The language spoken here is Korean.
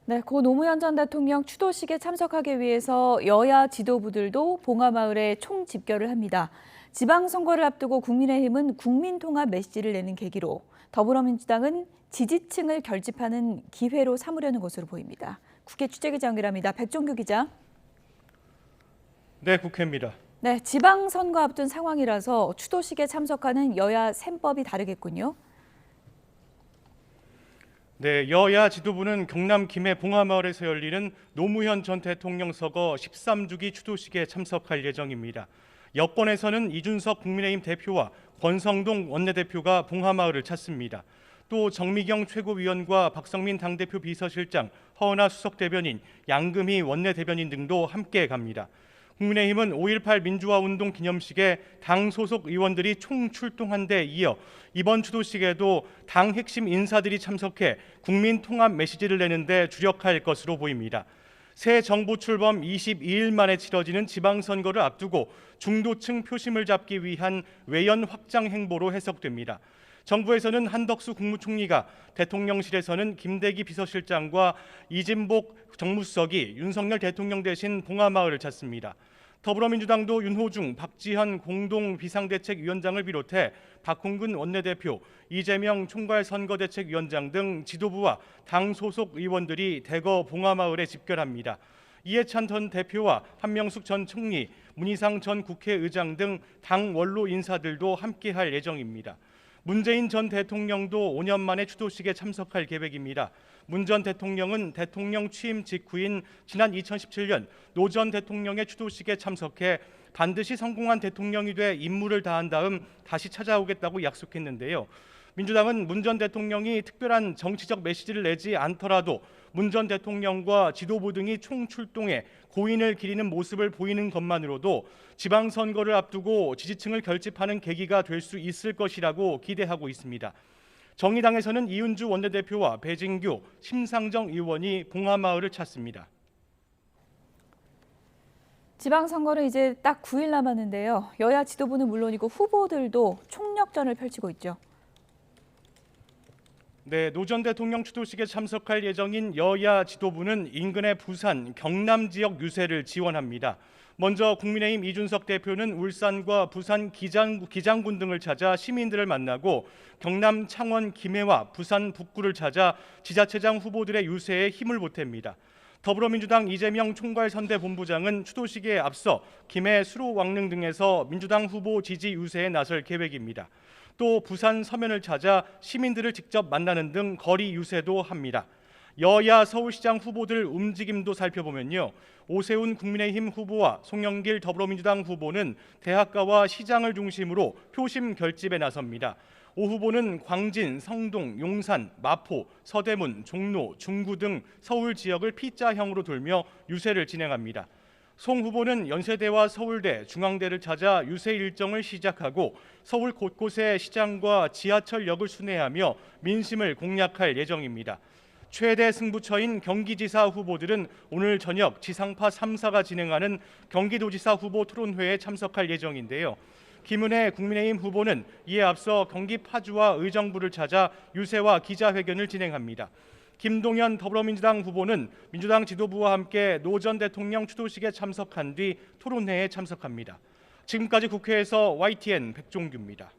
네, 고 노무현 전 대통령 추도식에 참석하기 위해서 여야 지도부들도 봉하마을에 총집결을 합니다. 지방선거를 앞두고 국민의힘은 국민통합 메시지를 내는 계기로 더불어민주당은 지지층을 결집하는 기회로 삼으려는 것으로 보입니다. 국회 취재기자 연결합니다. 백종규 기자. 네, 국회입니다. 네, 지방선거 앞둔 상황이라서 추도식에 참석하는 여야 셈법이 다르겠군요. 네, 여야 지도부는 경남 김해 봉하마을에서 열리는 노무현 전 대통령 서거 13주기 추도식에 참석할 예정입니다. 여권에서는 이준석 국민의힘 대표와 권성동 원내대표가 봉하마을을 찾습니다. 또 정미경 최고위원과 박성민 당대표 비서실장, 허은하 수석대변인, 양금희 원내대변인 등도 함께 갑니다. 국민의힘은 5.18 민주화운동 기념식에 당 소속 의원들이 총출동한 데 이어 이번 추도식에도 당 핵심 인사들이 참석해 국민 통합 메시지를 내는 데 주력할 것으로 보입니다. 새 정부 출범 22일 만에 치러지는 지방선거를 앞두고 중도층 표심을 잡기 위한 외연 확장 행보로 해석됩니다. 정부에서는 한덕수 국무총리가, 대통령실에서는 김대기 비서실장과 이진복 정무수석이 윤석열 대통령 대신 봉하마을을 찾습니다. 더불어민주당도 윤호중, 박지현 공동 비상대책위원장을 비롯해 박홍근 원내대표, 이재명 총괄선거대책위원장 등 지도부와 당 소속 의원들이 대거 봉하마을에 집결합니다. 이해찬 전 대표와 한명숙 전 총리, 문희상 전 국회의장 등 당 원로 인사들도 함께할 예정입니다. 문재인 전 대통령도 5년 만에 추도식에 참석할 계획입니다. 문 전 대통령은 대통령 취임 직후인 지난 2017년 노 전 대통령의 추도식에 참석해 반드시 성공한 대통령이 돼 임무를 다한 다음 다시 찾아오겠다고 약속했는데요. 민주당은 문 전 대통령이 특별한 정치적 메시지를 내지 않더라도 문 전 대통령과 지도부 등이 총출동해 고인을 기리는 모습을 보이는 것만으로도 지방선거를 앞두고 지지층을 결집하는 계기가 될 수 있을 것이라고 기대하고 있습니다. 정의당에서는 이은주 원내대표와 배진규, 심상정 의원이 봉하마을을 찾습니다. 지방선거는 이제 딱 9일 남았는데요. 여야 지도부는 물론이고 후보들도 총력전을 펼치고 있죠. 네, 노 전 대통령 추도식에 참석할 예정인 여야 지도부는 인근의 부산, 경남 지역 유세를 지원합니다. 먼저 국민의힘 이준석 대표는 울산과 부산 기장군 등을 찾아 시민들을 만나고 경남 창원 김해와 부산 북구를 찾아 지자체장 후보들의 유세에 힘을 보탭니다. 더불어민주당 이재명 총괄선대본부장은 추도식에 앞서 김해 수로 왕릉 등에서 민주당 후보 지지 유세에 나설 계획입니다. 또 부산 서면을 찾아 시민들을 직접 만나는 등 거리 유세도 합니다. 여야 서울시장 후보들 움직임도 살펴보면요. 오세훈 국민의힘 후보와 송영길 더불어민주당 후보는 대학가와 시장을 중심으로 표심 결집에 나섭니다. 오 후보는 광진, 성동, 용산, 마포, 서대문, 종로, 중구 등 서울 지역을 P자형으로 돌며 유세를 진행합니다. 송 후보는 연세대와 서울대, 중앙대를 찾아 유세 일정을 시작하고 서울 곳곳의 시장과 지하철역을 순회하며 민심을 공략할 예정입니다. 최대 승부처인 경기지사 후보들은 오늘 저녁 지상파 3사가 진행하는 경기도지사 후보 토론회에 참석할 예정인데요. 김은혜 국민의힘 후보는 이에 앞서 경기 파주와 의정부를 찾아 유세와 기자회견을 진행합니다. 김동연 더불어민주당 후보는 민주당 지도부와 함께 노 전 대통령 추도식에 참석한 뒤 토론회에 참석합니다. 지금까지 국회에서 YTN 백종규입니다.